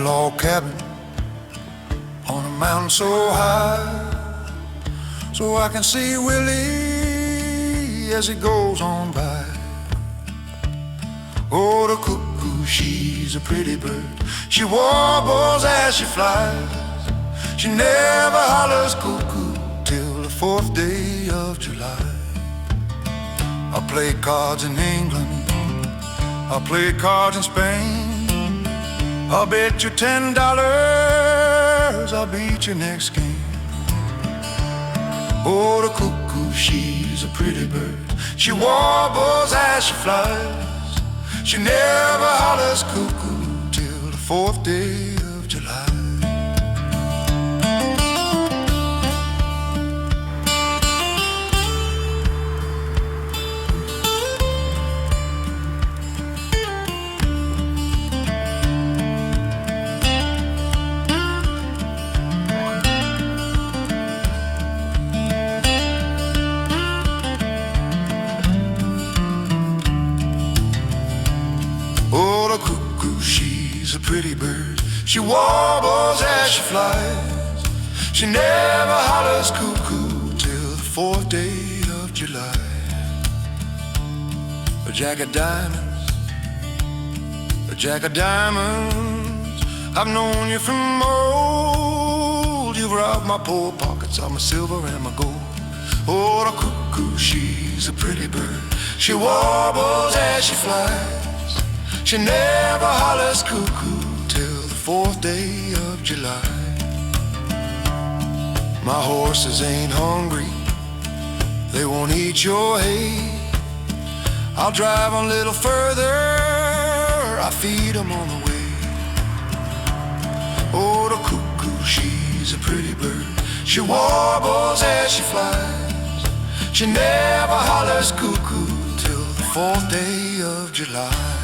log cabin on a mountain so high, so I can see Willie as he goes on by. Oh, the cuckoo, she's a pretty bird. She warbles as she flies. She never hollers cuckoo till the 4th day of July. I play cards in England, I play cards in Spain. I'll bet you $10 I'll beat your next game. Oh, the cuckoo, she's a pretty bird. She warbles as she flies. She never hollers cuckoo till the 4th day of July. Oh, the cuckoo, she's a pretty bird. She warbles as she flies. She never hollers cuckoo till the 4th day of July. A jack of diamonds, a jack of diamonds, I've known you from old. You've robbed my poor pockets of my silver and my gold. Oh, the cuckoo, she's a pretty bird. She warbles as she flies. She never hollers cuckoo till the 4th day of July. My horses ain't hungry, they won't eat your hay. I'll drive a little further, I feed them on the way. Oh, the cuckoo, she's a pretty bird. She warbles as she flies. She never hollers cuckoo till the 4th day of July.